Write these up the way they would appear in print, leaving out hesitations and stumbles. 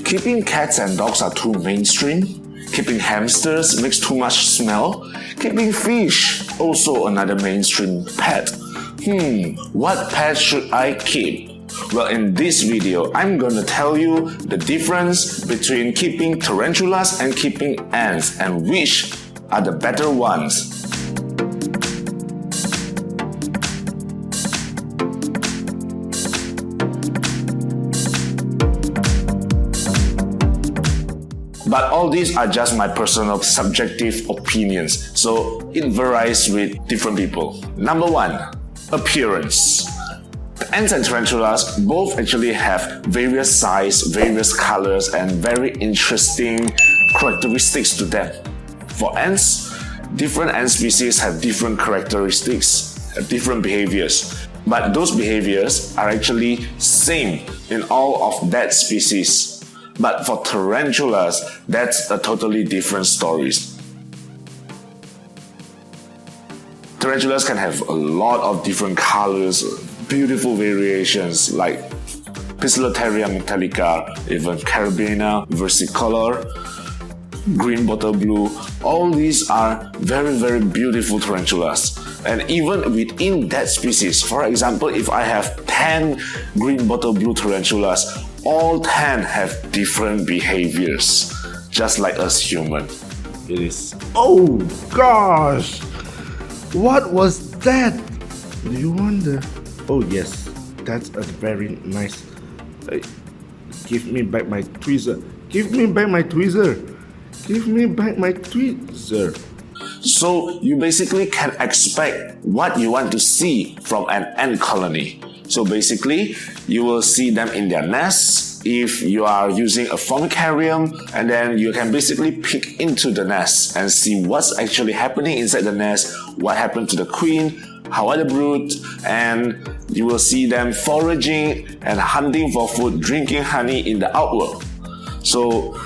Keeping cats and dogs are too mainstream. Keeping hamsters makes too much smell. Keeping fish, also another mainstream pet. What pet should I keep? Well, in this video, I'm gonna tell you the difference between keeping tarantulas and keeping ants and which are the better ones. But all these are just my personal subjective opinions, so it varies with different people. Number 1, appearance. The ants and tarantulas both actually have various size, various colors, and very interesting characteristics to them. For ants, different ant species have different characteristics, different behaviors. But those behaviors are actually same in all of that species. But for tarantulas, that's a totally different story. Tarantulas can have a lot of different colors, beautiful variations like Poecilotheria metallica, even Carabina versicolor, green bottle blue. All these are very beautiful tarantulas. And even within that species, for example, if I have 10 green bottle blue tarantulas, all 10 have different behaviors, just like us human. It is. Oh gosh! What was that? Do you wonder? Oh yes, that's a very nice. Give me back my tweezer. Give me back my tweezer. Give me back my tweezer. So you basically can expect what you want to see from an ant colony. So basically, you will see them in their nests if you are using a formicarium, and then you can basically peek into the nest and see what's actually happening inside the nest, what happened to the queen, how are the brood, and you will see them foraging and hunting for food, drinking honey in the outworld. So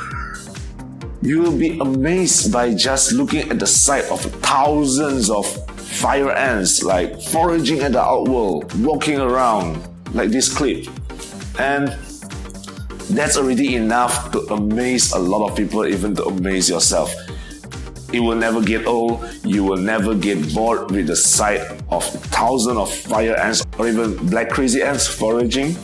you will be amazed by just looking at the sight of thousands of fire ants like foraging at the outworld, walking around like this clip. And that's already enough to amaze a lot of people, even to amaze yourself. It will never get old, you will never get bored with the sight of thousands of fire ants or even black crazy ants foraging.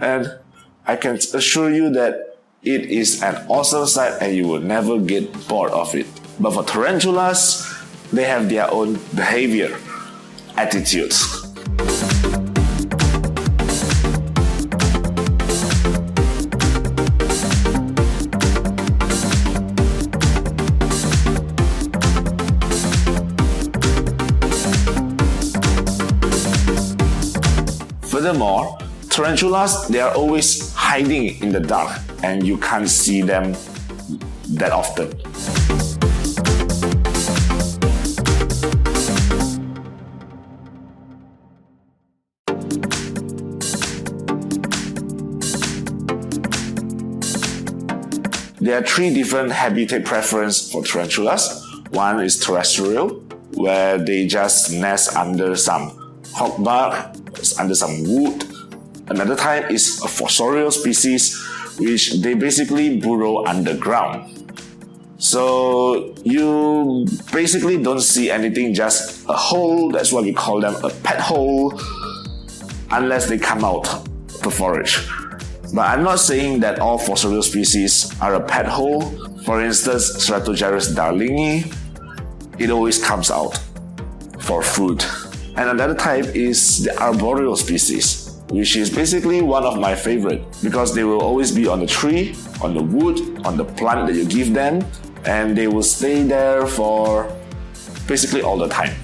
And I can assure you that it is an awesome sight and you will never get bored of it. But for tarantulas, they have their own behavior, attitudes. Furthermore, tarantulas, they are always hiding in the dark and you can't see them that often. There are 3 different habitat preferences for tarantulas. One is terrestrial, where they just nest under some hog bark, under some wood. Another type is a fossorial species, which they basically burrow underground. So you basically don't see anything, just a hole. That's why we call them a pet hole, unless they come out to forage. But I'm not saying that all fossorial species are a pet hole. For instance, Ceratogyrus darlingi, it always comes out for food. And another type is the arboreal species, which is basically one of my favorite because they will always be on the tree, on the wood, on the plant that you give them, and they will stay there for basically all the time.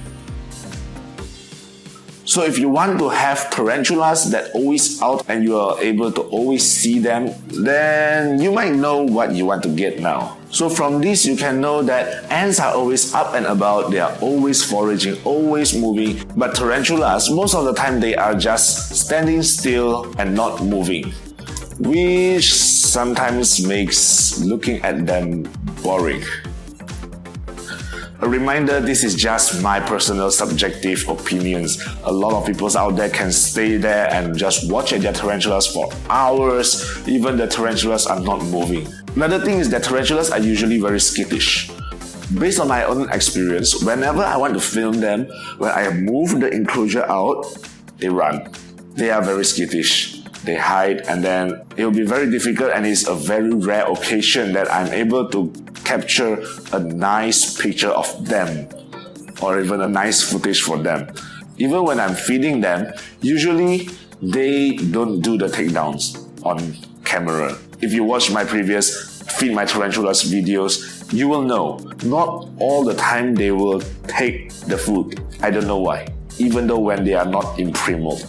So if you want to have tarantulas that always out and you are able to always see them, then you might know what you want to get now. So from this you can know that ants are always up and about, they are always foraging, always moving, but tarantulas, most of the time they are just standing still and not moving, which sometimes makes looking at them boring. A reminder, this is just my personal subjective opinions. A lot of people out there can stay there and just watch at their tarantulas for hours. Even the tarantulas are not moving. Another thing is that tarantulas are usually very skittish. Based on my own experience, whenever I want to film them, when I move the enclosure out, they run. They are very skittish. They hide, and then it will be very difficult, and it's a very rare occasion that I'm able to capture a nice picture of them or even a nice footage for them. Even when I'm feeding them, usually they don't do the takedowns on camera. If you watch my previous Feed My Tarantulas videos, you will know not all the time they will take the food. I don't know why, even though when they are not in pre-molt.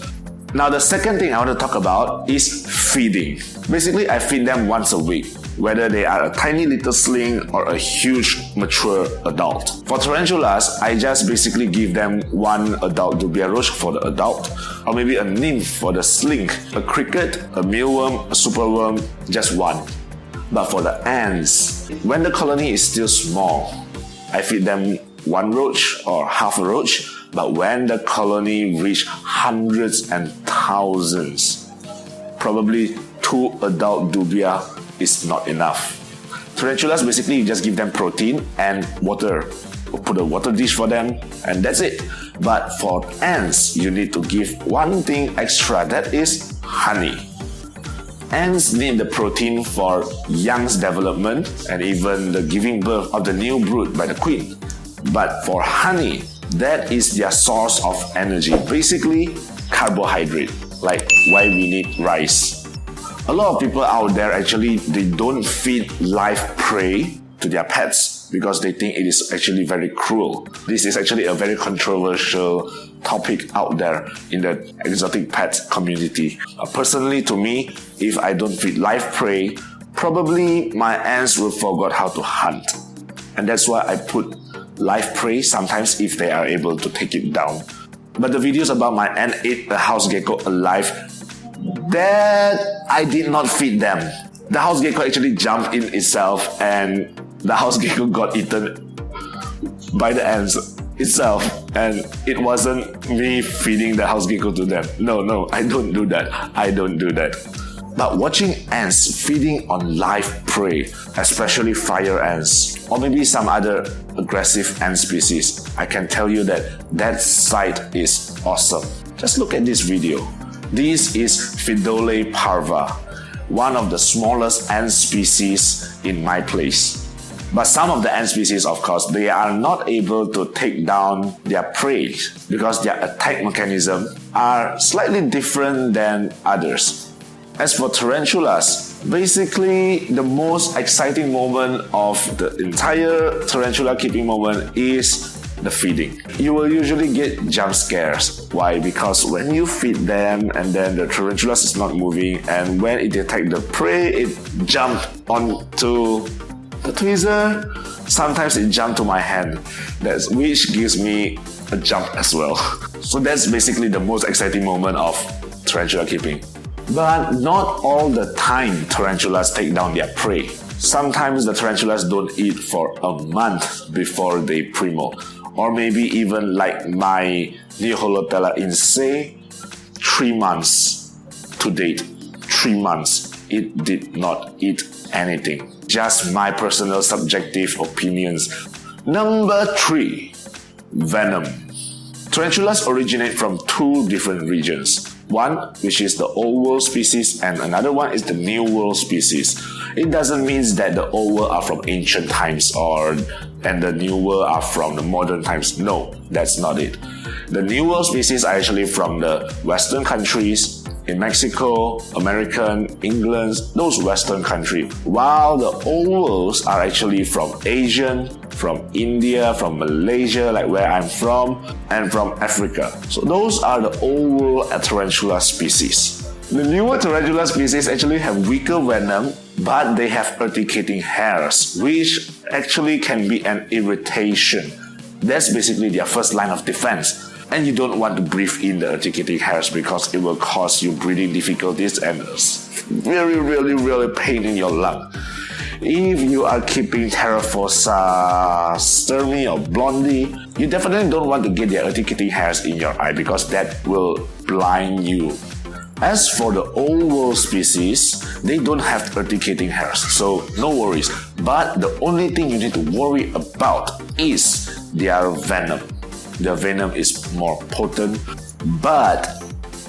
Now the second thing I want to talk about is feeding. Basically, I feed them once a week, whether they are a tiny little sling or a huge mature adult. For tarantulas, I just basically give them one adult dubia roach for the adult, or maybe a nymph for the sling, a cricket, a mealworm, a superworm, just one. But for the ants, when the colony is still small, I feed them one roach or half a roach. But when the colony reach hundreds and thousands, probably 2 adult dubia is not enough. Tarantulas, basically you just give them protein and water. Put a water dish for them and that's it. But for ants, you need to give one thing extra, that is honey. Ants need the protein for young's development and even the giving birth of the new brood by the queen. But for honey, that is their source of energy, basically carbohydrate, like why we need rice. A lot of people out there actually, they don't feed live prey to their pets because they think it is actually very cruel. This is actually a very controversial topic out there in the exotic pet community. Personally, to me, if I don't feed live prey, probably my ants will forget how to hunt. And that's why I put live prey sometimes if they are able to take it down. But the videos about my ant ate a house gecko alive, that I did not feed them. The house gecko actually jumped in itself and the house gecko got eaten by the ants itself, and it wasn't me feeding the house gecko to them. No, I don't do that. But watching ants feeding on live prey, especially fire ants, or maybe some other aggressive ant species, I can tell you that sight is awesome. Just look at this video. This is Pheidole parva, one of the smallest ant species in my place. But some of the ant species, of course, they are not able to take down their prey because their attack mechanism are slightly different than others. As for tarantulas, basically the most exciting moment of the entire tarantula keeping moment is the feeding. You will usually get jump scares. Why? Because when you feed them and then the tarantulas is not moving, and when it detects the prey, it jumps onto the tweezer. Sometimes it jumps to my hand, which gives me a jump as well. So that's basically the most exciting moment of tarantula keeping. But not all the time tarantulas take down their prey. Sometimes the tarantulas don't eat for a month before they pre-molt. Or maybe even like my Neoholotella insae, 3 months to date. 3 months. It did not eat anything. Just my personal subjective opinions. Number 3. Venom. Tarantulas originate from 2 different regions. One, which is the Old World species, and another one is the New World species. It doesn't mean that the Old World are from ancient times and the New World are from the modern times. No, that's not it. The New World species are actually from the Western countries, in Mexico, American, England, those Western countries, while the Old Worlds are actually from Asian, from India, from Malaysia, like where I'm from, and from Africa. So those are the Old World tarantula species. The newer tarantula species actually have weaker venom, but they have urticating hairs, which actually can be an irritation. That's basically their first line of defense. And you don't want to breathe in the urticating hairs because it will cause you breathing difficulties and really pain in your lung. If you are keeping Tarafosa sturmi or blondie, you definitely don't want to get their urticating hairs in your eye because that will blind you. As for the old world species, they don't have urticating hairs, so no worries. But the only thing you need to worry about is their venom. Their venom is more potent, but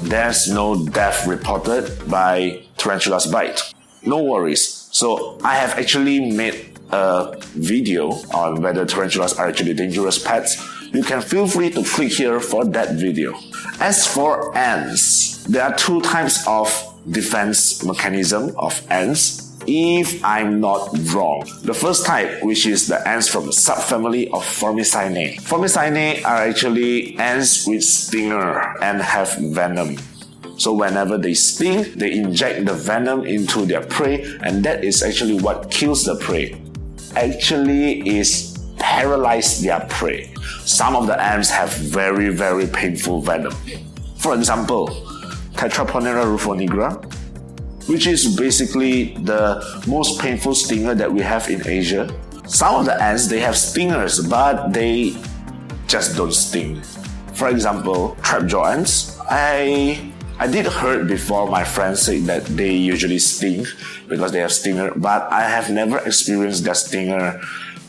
there's no death reported by tarantula's bite. No worries. So I have actually made a video on whether tarantulas are actually dangerous pets. You can feel free to click here for that video. As for ants, there are two types of defense mechanism of ants, if I'm not wrong. The first type, which is the ants from the subfamily of Formicinae. Formicinae are actually ants with stinger and have venom. So whenever they sting, they inject the venom into their prey, and that is actually what kills the prey. Actually is paralyze their prey. Some of the ants have very painful venom. For example, Tetraponera rufonigra, which is basically the most painful stinger that we have in Asia. Some of the ants, they have stingers, but they just don't sting. For example, trapjaw ants. I did heard before my friends say that they usually sting because they have stinger, but I have never experienced that stinger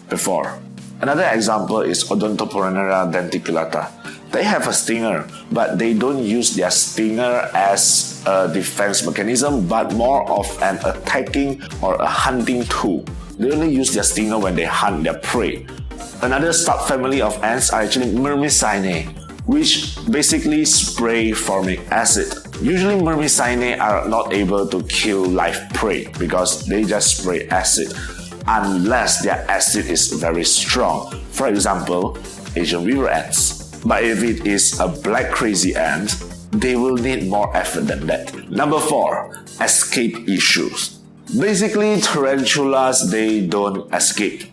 before. Another example is Odontoporonera denticulata. They have a stinger, but they don't use their stinger as a defense mechanism, but more of an attacking or a hunting tool. They only use their stinger when they hunt their prey. Another subfamily of ants are actually Myrmicinae, which basically spray formic acid. Usually Myrmicinae are not able to kill live prey because they just spray acid unless their acid is very strong. For example, Asian weaver ants. But if it is a black crazy ant, they will need more effort than that. Number 4, escape issues. Basically, tarantulas, they don't escape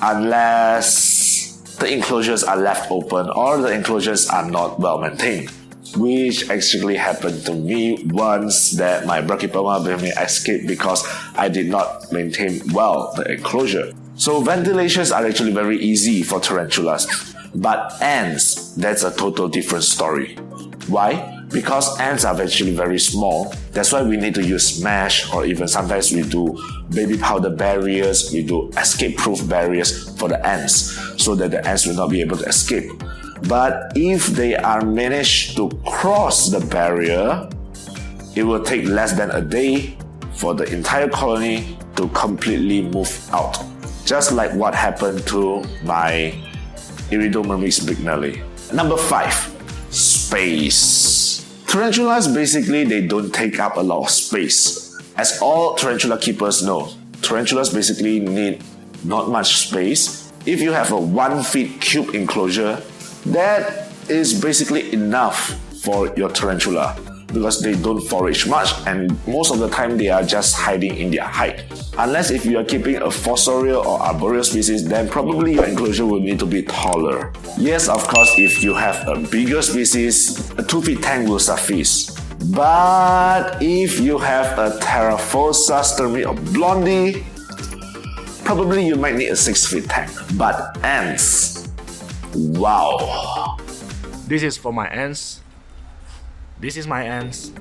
unless the enclosures are left open or the enclosures are not well maintained, which actually happened to me once that my Brachypelma bimini escaped because I did not maintain well the enclosure. So ventilations are actually very easy for tarantulas, but ants, that's a total different story. Why? Because ants are actually very small. That's why we need to use mesh, or even sometimes we do baby powder barriers, we do escape-proof barriers for the ants so that the ants will not be able to escape. But if they are managed to cross the barrier, it will take less than a day for the entire colony to completely move out. Just like what happened to my Iridomyrmex bignelli. Number 5, space. Tarantulas, basically, they don't take up a lot of space. As all tarantula keepers know, tarantulas basically need not much space. If you have a 1 feet cube enclosure, that is basically enough for your tarantula because they don't forage much and most of the time they are just hiding in their hide. Unless if you are keeping a fossorial or arboreal species, then probably your enclosure will need to be taller. Yes, of course, if you have a bigger species, a 2 feet tank will suffice. But if you have a Tarafosa sturmi or blondie, probably you might need a 6 feet tank. But ants, wow. This is for my ants. This is my ants.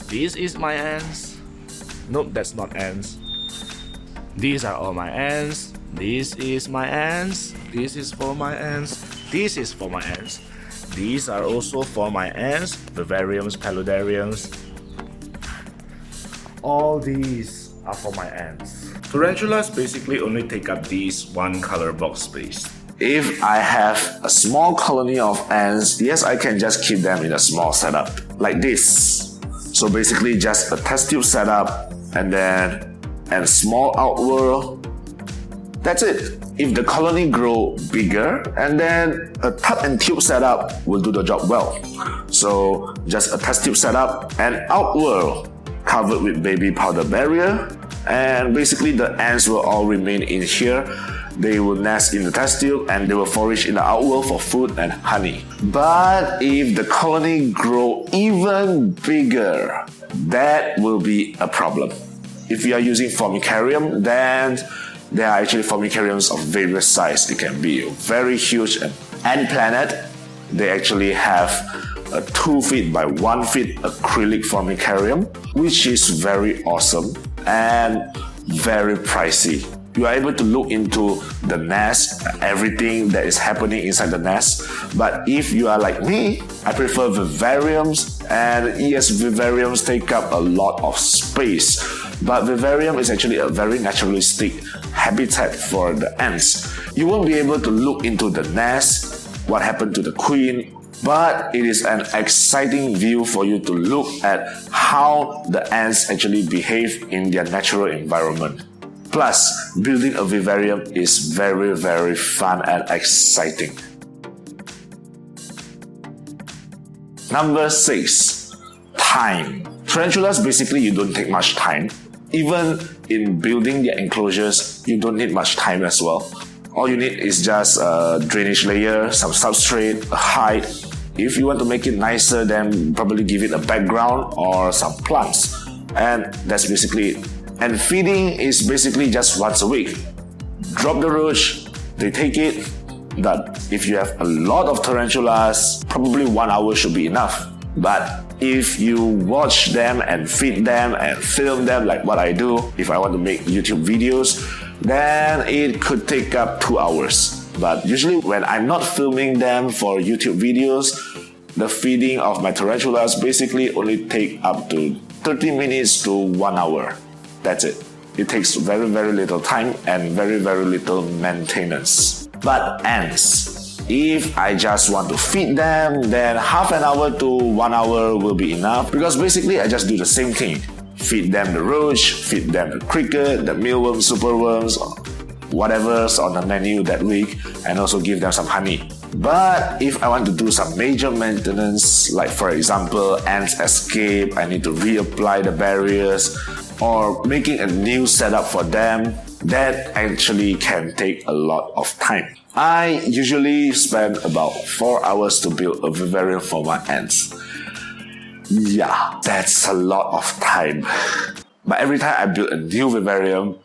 This is my ants. Nope, that's not ants. These are all my ants. This is my ants. This is for my ants. This is for my ants. These are also for my ants. Vivariums, paludariums. All these are for my ants. Tarantulas basically only take up these one color box space. If I have a small colony of ants, yes, I can just keep them in a small setup, like this. So basically just a test tube setup and then a small outworld. That's it. If the colony grow bigger, and then a tub and tube setup will do the job well. So just a test tube setup and outworld covered with baby powder barrier, and basically the ants will all remain in here. They will nest in the test tube and they will forage in the outworld for food and honey. But if the colony grow even bigger, that will be a problem. if you are using formicarium, then there are actually formicariums of various size. It can be very huge. And Ant Planet, they actually have a 2 feet by 1 feet acrylic formicarium, which is very awesome and very pricey. You are able to look into the nest, everything that is happening inside the nest. But if you are like me, I prefer vivariums, and yes, vivariums take up a lot of space. But vivarium is actually a very naturalistic habitat for the ants. You won't be able to look into the nest, what happened to the queen, but it is an exciting view for you to look at how the ants actually behave in their natural environment. Plus, building a vivarium is very, very fun and exciting. Number 6. Time. Tarantulas, basically you don't take much time. Even in building their enclosures, you don't need much time as well. All you need is just a drainage layer, some substrate, a height. If you want to make it nicer, then probably give it a background or some plants. And that's basically it. And feeding is basically just once a week. Drop the roach, they take it. But if you have a lot of tarantulas, probably 1 hour should be enough. But if you watch them and feed them and film them like what I do, if I want to make YouTube videos, then it could take up 2 hours. But usually when I'm not filming them for YouTube videos, the feeding of my tarantulas basically only take up to 30 minutes to 1 hour. That's it. It takes very, very little time and very, very little maintenance. But ants, if I just want to feed them, then half an hour to 1 hour will be enough, because basically I just do the same thing. Feed them the roach, feed them the cricket, the mealworms, superworms, whatever's on the menu that week, and also give them some honey. But if I want to do some major maintenance, like for example, ants escape, I need to reapply the barriers, or making a new setup for them, that actually can take a lot of time. I usually spend about 4 hours to build a vivarium for my ants. Yeah, that's a lot of time. But every time I build a new vivarium,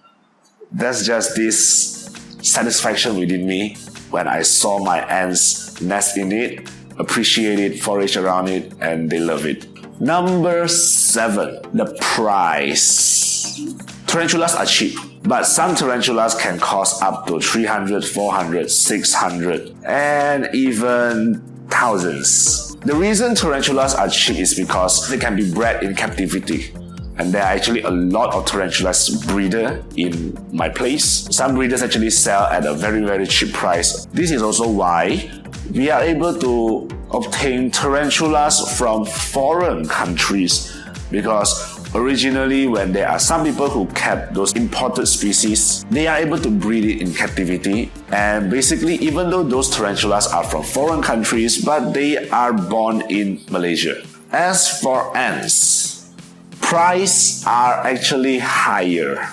there's just this satisfaction within me when I saw my ants nest in it, appreciate it, forage around it, and they love it. Number 7. The price. Tarantulas are cheap, but some tarantulas can cost up to 300, 400, 600, and even thousands. The reason tarantulas are cheap is because they can be bred in captivity. And there are actually a lot of tarantulas breeder in my place. Some breeders actually sell at a very, very cheap price. This is also why we are able to obtain tarantulas from foreign countries, because originally when there are some people who kept those imported species, they are able to breed it in captivity. And basically, even though those tarantulas are from foreign countries, but they are born in Malaysia. As for ants, prices are actually higher.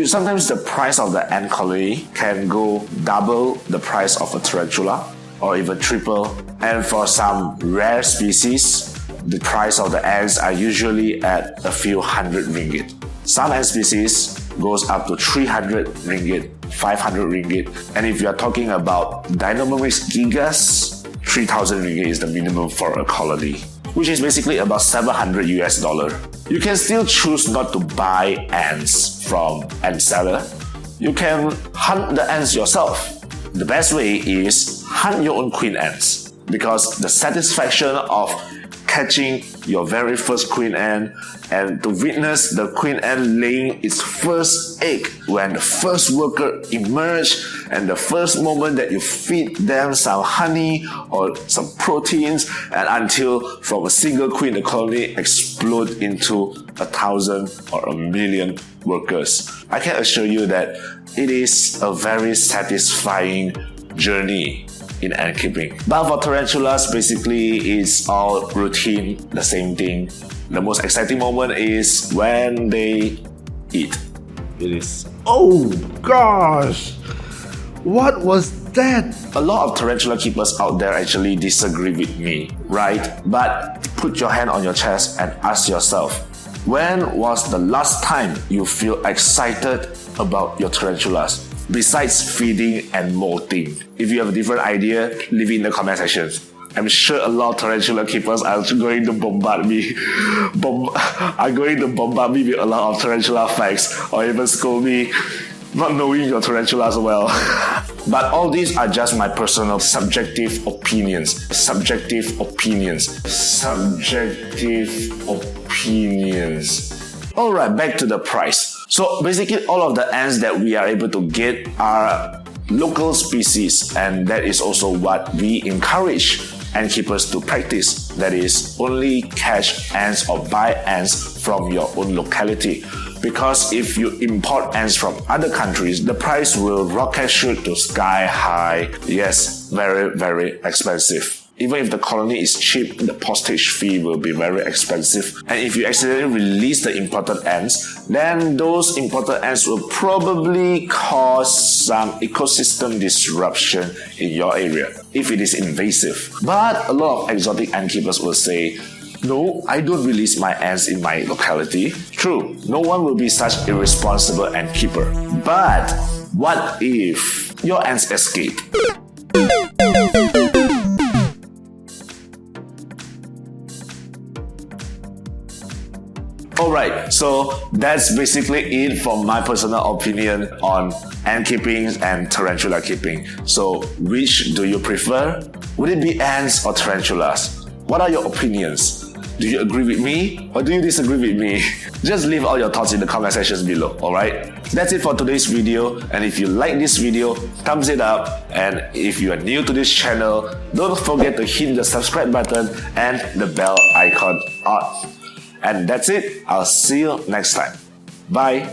Sometimes the price of the ant colony can go double the price of a tarantula, or even triple. And for some rare species, the price of the ants are usually at a few hundred ringgit. Some ant species goes up to 300 ringgit, 500 ringgit. And if you are talking about Dynamomix gigas, 3,000 ringgit is the minimum for a colony, which is basically about $700 US. You can still choose not to buy ants from ant seller. You can hunt the ants yourself. The best way is hunt your own queen ants, because the satisfaction of catching your very first queen ant and to witness the queen ant laying its first egg when the first worker emerged, and the first moment that you feed them some honey or some proteins, and until from a single queen the colony explode into 1,000 or 1,000,000 workers. I can assure you that it is a very satisfying journey in ant keeping. But for tarantulas, basically it's all routine, the same thing. The most exciting moment is when they eat. It is. Oh gosh! What was that? A lot of tarantula keepers out there actually disagree with me, right? But put your hand on your chest and ask yourself, When was the last time you feel excited about your tarantulas? Besides feeding and molting. If you have a different idea, leave it in the comment sections. I'm sure a lot of tarantula keepers are going to bombard me. Are going to bombard me with a lot of tarantula facts or even scold me not knowing your tarantulas well. But all these are just my personal subjective opinions. Subjective opinions. Alright, back to the price. So basically all of the ants that we are able to get are local species, and that is also what we encourage ant keepers to practice. That is, only catch ants or buy ants from your own locality. Because if you import ants from other countries, the price will rocket shoot to sky high. Yes, very, very expensive. Even if the colony is cheap, the postage fee will be very expensive. And if you accidentally release the imported ants, then those imported ants will probably cause some ecosystem disruption in your area if it is invasive. But a lot of exotic ant keepers will say, no, I don't release my ants in my locality. True, no one will be such irresponsible ant keeper. But what if your ants escape? Alright, so that's basically it for my personal opinion on ant keeping and tarantula keeping. So which do you prefer? Would it be ants or tarantulas? What are your opinions? Do you agree with me or do you disagree with me? Just leave all your thoughts in the comment sections below, alright? That's it for today's video, and if you like this video, thumbs it up, and if you are new to this channel, don't forget to hit the subscribe button and the bell icon on. And that's it. I'll see you next time. Bye.